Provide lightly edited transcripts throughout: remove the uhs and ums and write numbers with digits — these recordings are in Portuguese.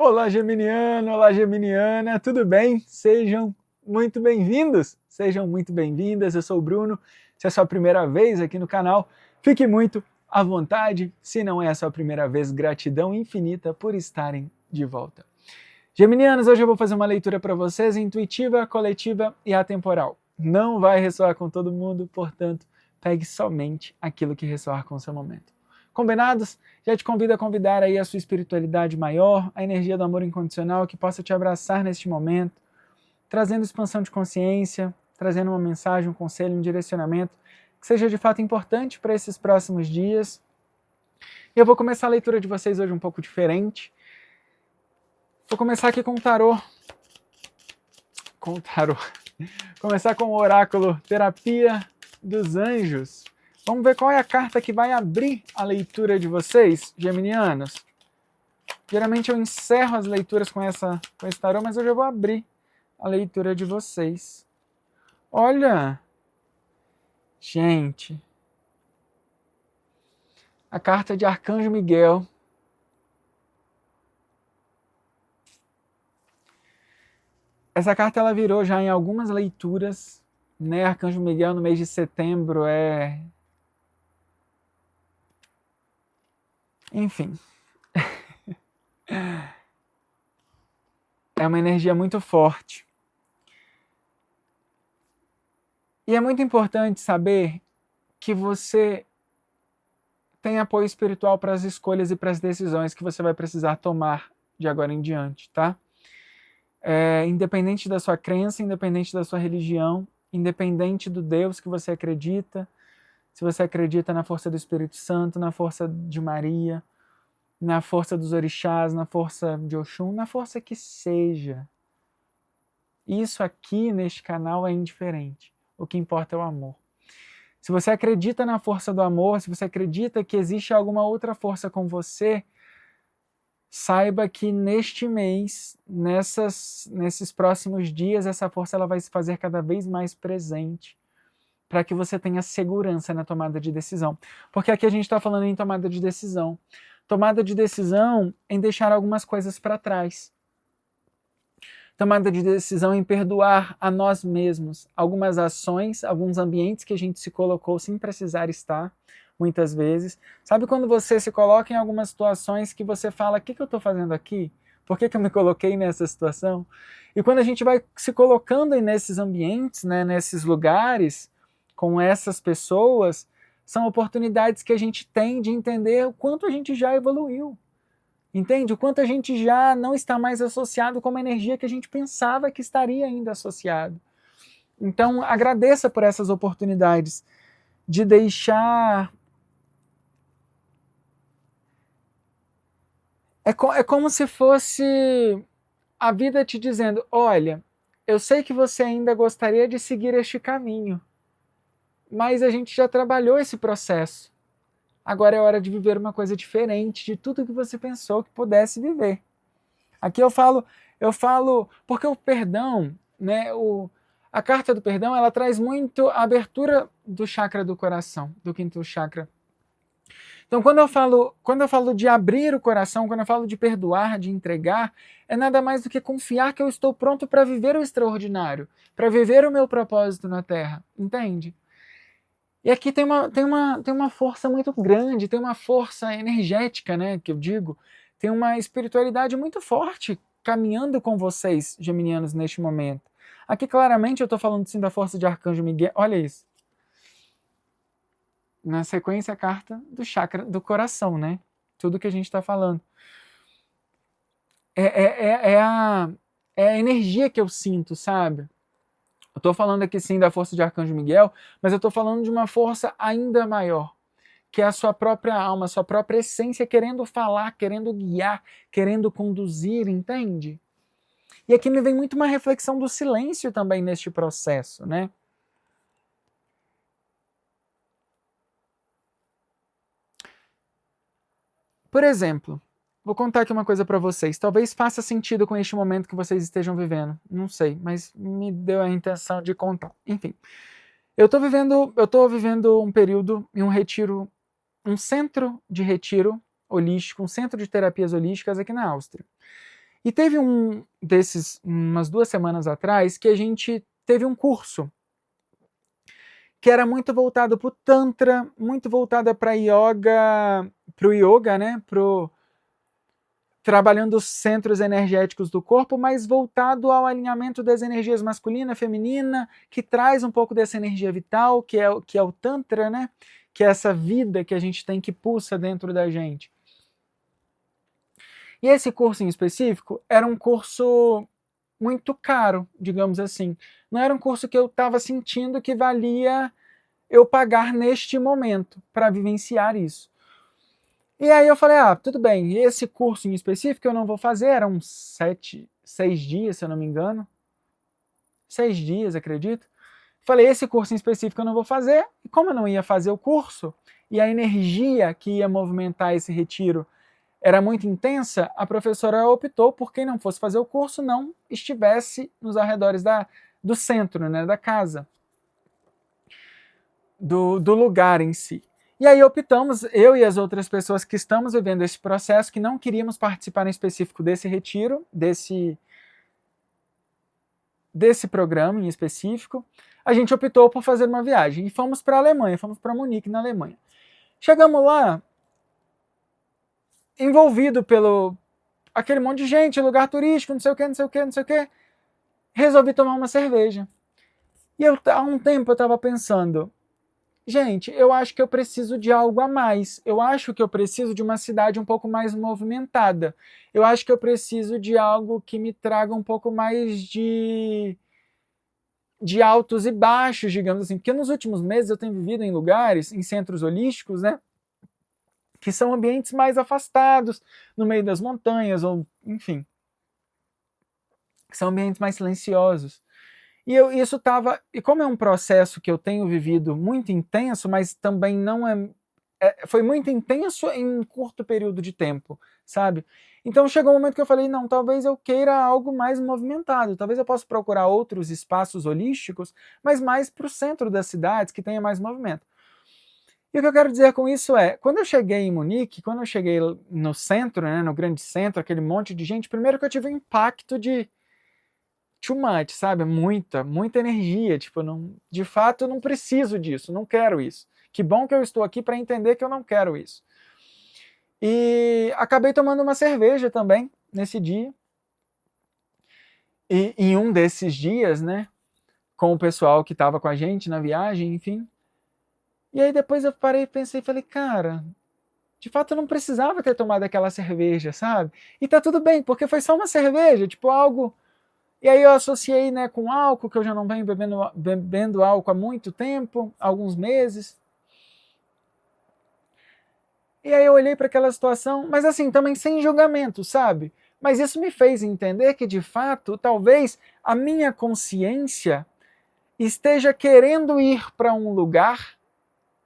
Olá, Geminiano! Olá, Geminiana! Tudo bem? Sejam muito bem-vindos! Sejam muito bem-vindas, eu sou o Bruno. Se é a sua primeira vez aqui no canal, fique muito à vontade. Se não é a sua primeira vez, gratidão infinita por estarem de volta. Geminianos, hoje eu vou fazer uma leitura para vocês intuitiva, coletiva e atemporal. Não vai ressoar com todo mundo, portanto, pegue somente aquilo que ressoar com o seu momento. Combinados? Já te convido a convidar aí a sua espiritualidade maior, a energia do amor incondicional que possa te abraçar neste momento, trazendo expansão de consciência, trazendo uma mensagem, um conselho, um direcionamento que seja de fato importante para esses próximos dias. E eu vou começar a leitura de vocês hoje um pouco diferente. Vou começar aqui com o tarô. Começar com o oráculo Terapia dos Anjos. Vamos ver qual é a carta que vai abrir a leitura de vocês, geminianos. Geralmente eu encerro as leituras com esse tarô, mas hoje eu vou abrir a leitura de vocês. Olha! Gente! A carta de Arcanjo Miguel. Essa carta ela virou já em algumas leituras, né? Arcanjo Miguel no mês de setembro Enfim. É uma energia muito forte. E é muito importante saber que você tem apoio espiritual para as escolhas e para as decisões que você vai precisar tomar de agora em diante, tá? Independente da sua crença, independente da sua religião, independente do Deus que você acredita, se você acredita na força do Espírito Santo, na força de Maria, na força dos orixás, na força de Oxum, na força que seja. Isso aqui neste canal é indiferente. O que importa é o amor. Se você acredita na força do amor, se você acredita que existe alguma outra força com você, saiba que neste mês, nesses próximos dias, essa força ela vai se fazer cada vez mais presente para que você tenha segurança na tomada de decisão. Porque aqui a gente está falando em tomada de decisão. Tomada de decisão em deixar algumas coisas para trás. Tomada de decisão em perdoar a nós mesmos algumas ações, alguns ambientes que a gente se colocou sem precisar estar, muitas vezes. Sabe quando você se coloca em algumas situações que você fala, o que eu estou fazendo aqui? Por que eu me coloquei nessa situação? E quando a gente vai se colocando nesses ambientes, né, nesses lugares, com essas pessoas, são oportunidades que a gente tem de entender o quanto a gente já evoluiu. Entende? O quanto a gente já não está mais associado com uma energia que a gente pensava que estaria ainda associado. Então, agradeça por essas oportunidades de deixar... É como se fosse a vida te dizendo, olha, eu sei que você ainda gostaria de seguir este caminho, mas a gente já trabalhou esse processo. Agora é hora de viver uma coisa diferente de tudo que você pensou que pudesse viver. Aqui eu falo porque o perdão, né, a carta do perdão, ela traz muito a abertura do chakra do coração, do quinto chakra. Então, quando eu falo de abrir o coração, quando eu falo de perdoar, de entregar, é nada mais do que confiar que eu estou pronto para viver o extraordinário, para viver o meu propósito na Terra, entende? E aqui tem uma força muito grande, tem uma força energética, né, que eu digo, tem uma espiritualidade muito forte caminhando com vocês, geminianos, neste momento. Aqui claramente eu estou falando sim da força de Arcanjo Miguel, olha isso. Na sequência a carta do chakra do coração, né, tudo que a gente está falando. É a energia que eu sinto, sabe? Eu estou falando aqui sim da força de Arcanjo Miguel, mas eu estou falando de uma força ainda maior, que é a sua própria alma, a sua própria essência querendo falar, querendo guiar, querendo conduzir, entende? E aqui me vem muito uma reflexão do silêncio também neste processo, né? Por exemplo, vou contar aqui uma coisa para vocês. Talvez faça sentido com este momento que vocês estejam vivendo. Não sei, mas me deu a intenção de contar. Enfim, eu tô vivendo um período em um retiro, um centro de retiro holístico, um centro de terapias holísticas aqui na Áustria. E teve umas 2 semanas atrás, que a gente teve um curso que era muito voltado para o Tantra, muito voltada para o yoga, né? Trabalhando os centros energéticos do corpo, mas voltado ao alinhamento das energias masculina, feminina, que traz um pouco dessa energia vital, que é o Tantra, né? Que é essa vida que a gente tem que pulsa dentro da gente. E esse curso em específico era um curso muito caro, digamos assim. Não era um curso que eu estava sentindo que valia eu pagar neste momento para vivenciar isso. E aí eu falei, tudo bem, esse curso em específico eu não vou fazer, eram 6 dias, se eu não me engano. 6 dias, acredito. Falei, esse curso em específico eu não vou fazer, e como eu não ia fazer o curso, e a energia que ia movimentar esse retiro era muito intensa, a professora optou por quem não fosse fazer o curso não estivesse nos arredores do centro, né, da casa, do lugar em si. E aí optamos, eu e as outras pessoas que estamos vivendo esse processo, que não queríamos participar em específico desse retiro, desse programa em específico, a gente optou por fazer uma viagem e fomos para a Alemanha, fomos para Munique, na Alemanha. Chegamos lá, envolvido pelo aquele monte de gente, lugar turístico, não sei o que, não sei o que, não sei o que, resolvi tomar uma cerveja. E há um tempo eu estava pensando, gente, eu acho que eu preciso de algo a mais. Eu acho que eu preciso de uma cidade um pouco mais movimentada. Eu acho que eu preciso de algo que me traga um pouco mais de altos e baixos, digamos assim. Porque nos últimos meses eu tenho vivido em lugares, em centros holísticos, né? Que são ambientes mais afastados, no meio das montanhas, ou enfim. São ambientes mais silenciosos. Isso estava. E como é um processo que eu tenho vivido muito intenso, mas também não foi muito intenso em um curto período de tempo, sabe? Então chegou um momento que eu falei, não, talvez eu queira algo mais movimentado, talvez eu possa procurar outros espaços holísticos, mas mais para o centro das cidades, que tenha mais movimento. E o que eu quero dizer com isso é, quando eu cheguei em Munique, quando eu cheguei no centro, né, no grande centro, aquele monte de gente, primeiro que eu tive um impacto de too much, sabe? Muita energia. Tipo, não, de fato, eu não preciso disso, não quero isso. Que bom que eu estou aqui para entender que eu não quero isso. E acabei tomando uma cerveja também nesse dia. E em um desses dias, né? Com o pessoal que estava com a gente na viagem, enfim. E aí depois eu parei e pensei e falei, cara, de fato eu não precisava ter tomado aquela cerveja, sabe? E tá tudo bem, porque foi só uma cerveja, tipo algo. E aí eu associei, né, com álcool, que eu já não venho bebendo álcool há muito tempo, alguns meses. E aí eu olhei para aquela situação, mas assim, também sem julgamento, sabe? Mas isso me fez entender que, de fato, talvez a minha consciência esteja querendo ir para um lugar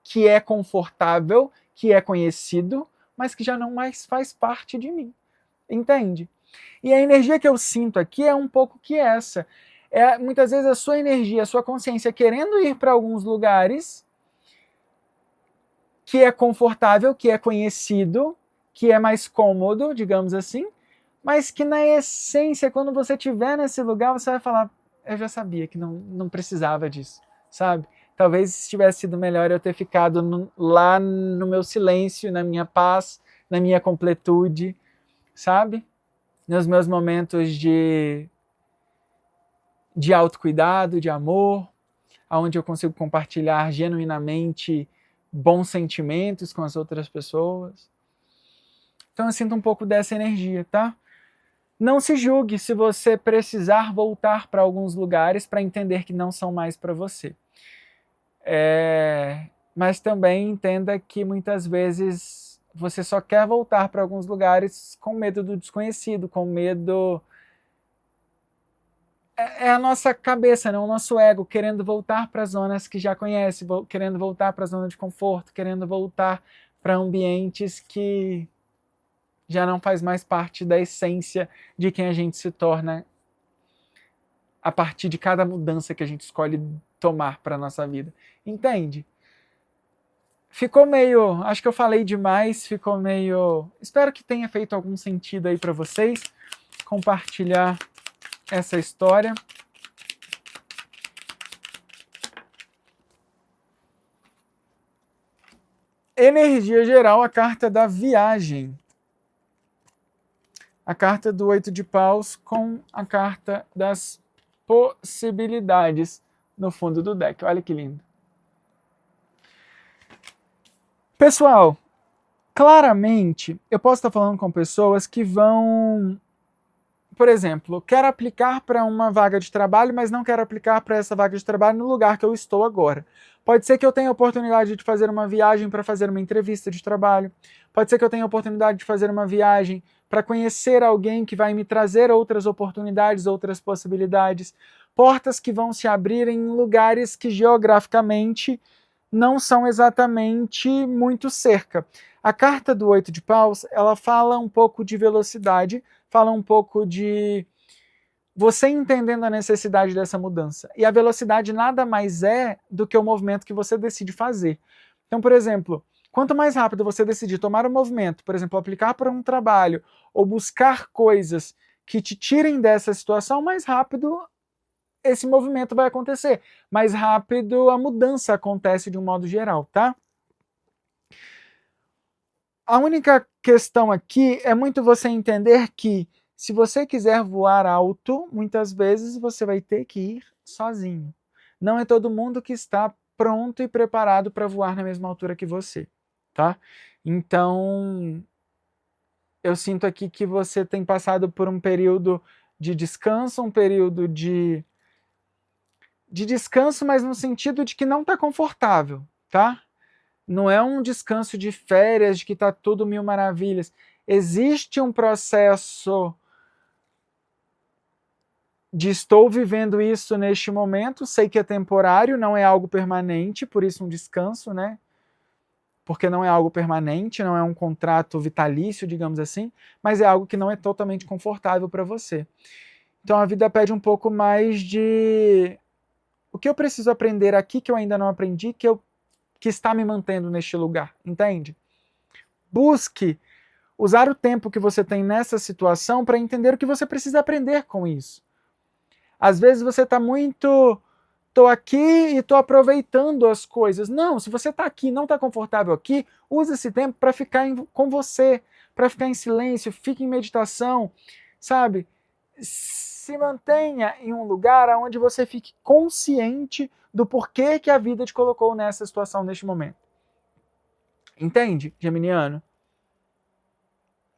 que é confortável, que é conhecido, mas que já não mais faz parte de mim. Entende? E a energia que eu sinto aqui é um pouco que essa. É muitas vezes a sua energia, a sua consciência querendo ir para alguns lugares que é confortável, que é conhecido, que é mais cômodo, digamos assim, mas que na essência, quando você estiver nesse lugar, você vai falar, eu já sabia que não precisava disso, sabe? Talvez tivesse sido melhor eu ter ficado lá no meu silêncio, na minha paz, na minha completude, sabe? Nos meus momentos de autocuidado, de amor, onde eu consigo compartilhar genuinamente bons sentimentos com as outras pessoas. Então eu sinto um pouco dessa energia, tá? Não se julgue se você precisar voltar para alguns lugares para entender que não são mais para você. Mas também entenda que muitas vezes você só quer voltar para alguns lugares com medo do desconhecido, com medo. É a nossa cabeça, né? O nosso ego querendo voltar para zonas que já conhece, querendo voltar para a zona de conforto, querendo voltar para ambientes que já não faz mais parte da essência de quem a gente se torna a partir de cada mudança que a gente escolhe tomar para a nossa vida. Entende? Ficou meio... Acho que eu falei demais, ficou meio... Espero que tenha feito algum sentido aí para vocês. compartilhar essa história. Energia geral, a carta da viagem. A carta do 8 de paus com a carta das possibilidades no fundo do deck. Olha que lindo. Pessoal, claramente, eu posso estar falando com pessoas que vão, por exemplo, quero aplicar para uma vaga de trabalho, mas não quero aplicar para essa vaga de trabalho no lugar que eu estou agora. Pode ser que eu tenha a oportunidade de fazer uma viagem para fazer uma entrevista de trabalho. Pode ser que eu tenha a oportunidade de fazer uma viagem para conhecer alguém que vai me trazer outras oportunidades, outras possibilidades. Portas que vão se abrir em lugares que geograficamente não são exatamente muito cerca. A carta do 8 de paus, ela fala um pouco de velocidade, fala um pouco de você entendendo a necessidade dessa mudança. E a velocidade nada mais é do que o movimento que você decide fazer. Então, por exemplo, quanto mais rápido você decidir tomar um movimento, por exemplo, aplicar para um trabalho ou buscar coisas que te tirem dessa situação, mais rápido esse movimento vai acontecer. Mais rápido a mudança acontece de um modo geral, tá? A única questão aqui é muito você entender que se você quiser voar alto, muitas vezes você vai ter que ir sozinho. Não é todo mundo que está pronto e preparado para voar na mesma altura que você, tá? Então, eu sinto aqui que você tem passado por um período de descanso, um período de descanso, mas no sentido de que não está confortável, tá? Não é um descanso de férias, de que está tudo mil maravilhas. Existe um processo de estou vivendo isso neste momento, sei que é temporário, não é algo permanente, por isso um descanso, né? Porque não é algo permanente, não é um contrato vitalício, digamos assim, mas é algo que não é totalmente confortável para você. Então a vida pede um pouco mais de o que eu preciso aprender aqui que eu ainda não aprendi, que está me mantendo neste lugar, entende? Busque usar o tempo que você tem nessa situação para entender o que você precisa aprender com isso. Às vezes você está muito, tô aqui e estou aproveitando as coisas. Não, se você está aqui, não está confortável aqui, use esse tempo para ficar com você, para ficar em silêncio, fique em meditação, sabe? Se mantenha em um lugar onde você fique consciente do porquê que a vida te colocou nessa situação neste momento. Entende, geminiano?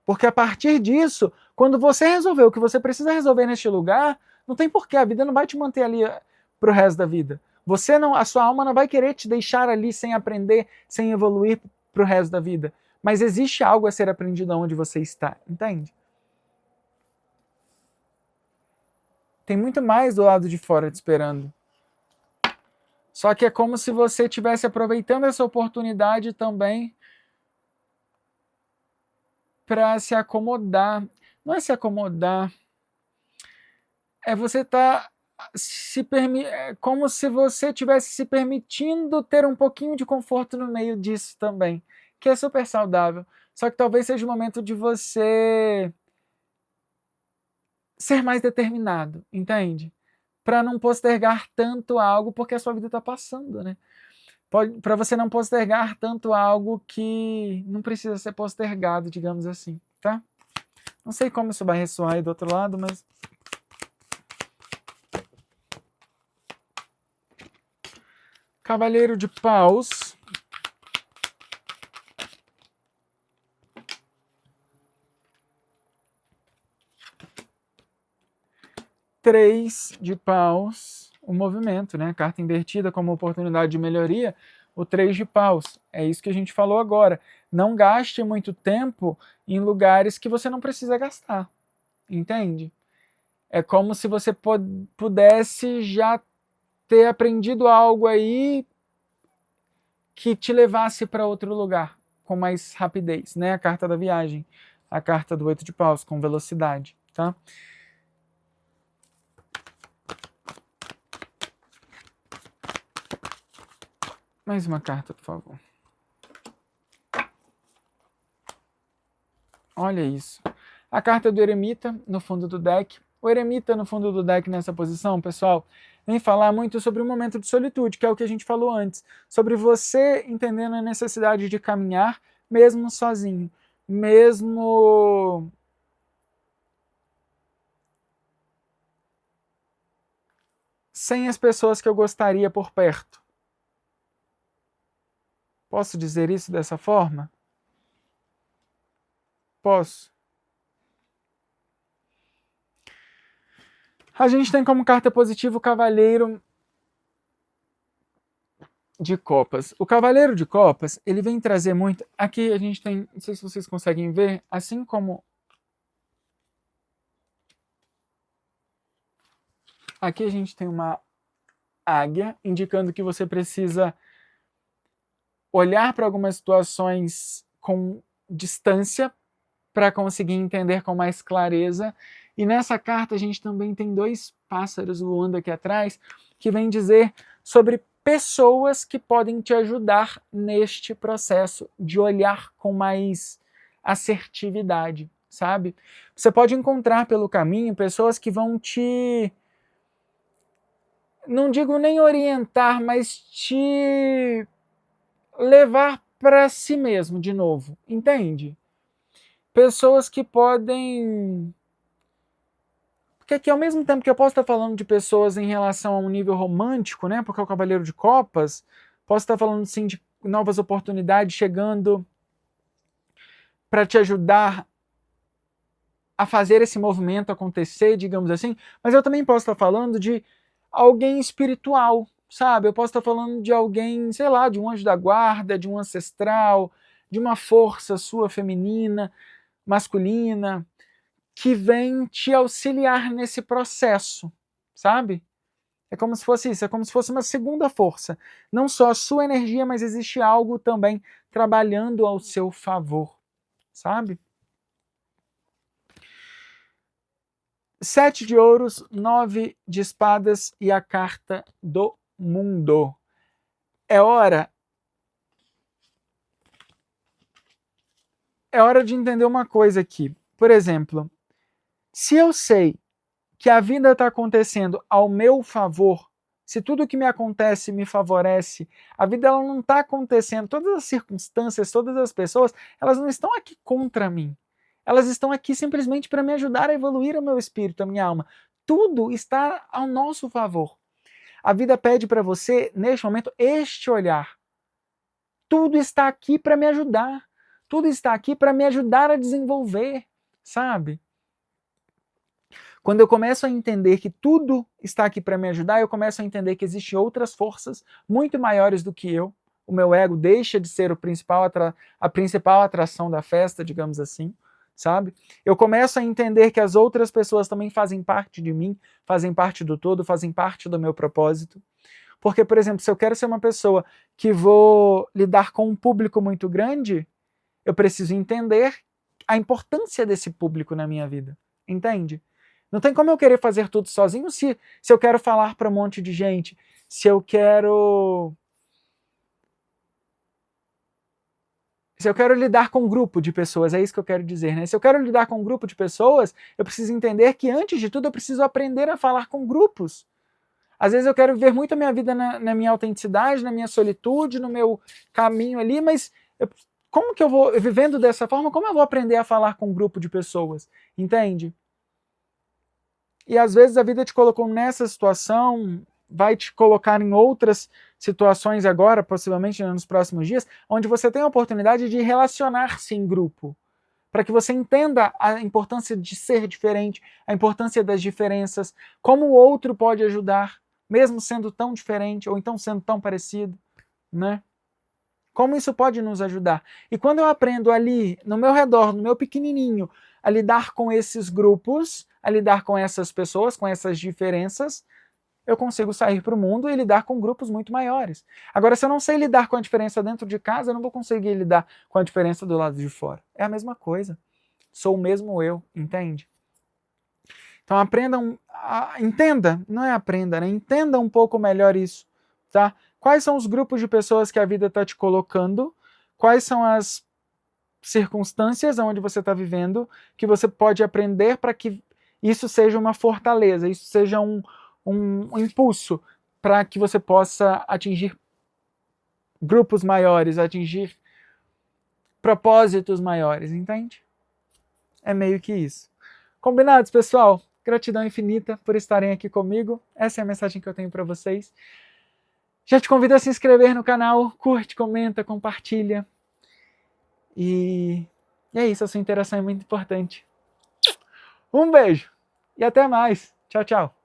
Porque a partir disso, quando você resolver o que você precisa resolver neste lugar, não tem porquê, a vida não vai te manter ali pro resto da vida. Você não, a sua alma não vai querer te deixar ali sem aprender, sem evoluir pro resto da vida. Mas existe algo a ser aprendido onde você está, entende? Tem muito mais do lado de fora te esperando. Só que é como se você estivesse aproveitando essa oportunidade também para se acomodar. Não é se acomodar, é você tá é como se você estivesse se permitindo ter um pouquinho de conforto no meio disso também, que é super saudável. Só que talvez seja o momento de você ser mais determinado, entende? Para não postergar tanto algo porque a sua vida está passando, né? Para você não postergar tanto algo que não precisa ser postergado, digamos assim, tá? Não sei como isso vai ressoar aí do outro lado, mas Cavaleiro de Paus. Três de paus, o movimento, né? Carta invertida como oportunidade de melhoria, o 3 de paus. É isso que a gente falou agora. Não gaste muito tempo em lugares que você não precisa gastar. Entende? É como se você pudesse já ter aprendido algo aí que te levasse para outro lugar com mais rapidez, né? A carta da viagem, a carta do 8 de paus, com velocidade, tá? Mais uma carta, por favor. Olha isso. A carta do eremita no fundo do deck. O eremita no fundo do deck nessa posição, pessoal, vem falar muito sobre o momento de solitude, que é o que a gente falou antes, sobre você entendendo a necessidade de caminhar mesmo sozinho, mesmo sem as pessoas que eu gostaria por perto. Posso dizer isso dessa forma? Posso. A gente tem como carta positiva o Cavaleiro de Copas. O Cavaleiro de Copas, ele vem trazer muito... Aqui a gente tem, não sei se vocês conseguem ver, assim como... Aqui a gente tem uma águia, indicando que você precisa olhar para algumas situações com distância para conseguir entender com mais clareza. E nessa carta a gente também tem 2 pássaros voando aqui atrás, que vem dizer sobre pessoas que podem te ajudar neste processo de olhar com mais assertividade, sabe? Você pode encontrar pelo caminho pessoas que vão te... não digo nem orientar, mas te levar para si mesmo de novo, entende? Pessoas que podem... Porque aqui, ao mesmo tempo que eu posso estar falando de pessoas em relação a um nível romântico, né? Porque é o Cavaleiro de Copas, posso estar falando, sim, de novas oportunidades chegando para te ajudar a fazer esse movimento acontecer, digamos assim, mas eu também posso estar falando de alguém espiritual, sabe? Eu posso estar falando de alguém, sei lá, de um anjo da guarda, de um ancestral, de uma força sua feminina, masculina, que vem te auxiliar nesse processo, sabe? É como se fosse isso, é como se fosse uma segunda força. Não só a sua energia, mas existe algo também trabalhando ao seu favor, sabe? 7 de ouros, 9 de espadas e a carta do mundo. É hora de entender uma coisa aqui. Por exemplo, se eu sei que a vida está acontecendo ao meu favor, se tudo que me acontece me favorece, a vida ela não está acontecendo, todas as circunstâncias, todas as pessoas, elas não estão aqui contra mim. Elas estão aqui simplesmente para me ajudar a evoluir o meu espírito, a minha alma. Tudo está ao nosso favor. A vida pede para você, neste momento, este olhar. Tudo está aqui para me ajudar. Tudo está aqui para me ajudar a desenvolver, sabe? Quando eu começo a entender que tudo está aqui para me ajudar, eu começo a entender que existem outras forças muito maiores do que eu. O meu ego deixa de ser a principal atração da festa, digamos assim, sabe? Eu começo a entender que as outras pessoas também fazem parte de mim, fazem parte do todo, fazem parte do meu propósito. Porque, por exemplo, se eu quero ser uma pessoa que vou lidar com um público muito grande, eu preciso entender a importância desse público na minha vida, entende? Não tem como eu querer fazer tudo sozinho se eu quero falar para um monte de gente, se eu quero lidar com um grupo de pessoas, é isso que eu quero dizer, né? Se eu quero lidar com um grupo de pessoas, eu preciso entender que, antes de tudo, eu preciso aprender a falar com grupos. Às vezes eu quero viver muito a minha vida na minha autenticidade, na minha solitude, no meu caminho ali, mas como que eu vou, vivendo dessa forma, como eu vou aprender a falar com um grupo de pessoas? Entende? E às vezes a vida te colocou nessa situação, vai te colocar em outras situações agora, possivelmente nos próximos dias, onde você tem a oportunidade de relacionar-se em grupo, para que você entenda a importância de ser diferente, a importância das diferenças, como o outro pode ajudar, mesmo sendo tão diferente, ou então sendo tão parecido, né? Como isso pode nos ajudar? E quando eu aprendo ali, no meu redor, no meu pequenininho, a lidar com esses grupos, a lidar com essas pessoas, com essas diferenças, eu consigo sair para o mundo e lidar com grupos muito maiores. Agora, se eu não sei lidar com a diferença dentro de casa, eu não vou conseguir lidar com a diferença do lado de fora. É a mesma coisa. Sou o mesmo eu, entende? Então aprendam, entenda, não é aprenda, né? Entenda um pouco melhor isso, tá? Quais são os grupos de pessoas que a vida está te colocando? Quais são as circunstâncias onde você está vivendo que você pode aprender para que isso seja uma fortaleza, isso seja um impulso para que você possa atingir grupos maiores, atingir propósitos maiores, entende? É meio que isso. Combinados, pessoal? Gratidão infinita por estarem aqui comigo. Essa é a mensagem que eu tenho para vocês. Já te convido a se inscrever no canal, curte, comenta, compartilha. E é isso, a sua interação é muito importante. Um beijo e até mais. Tchau, tchau.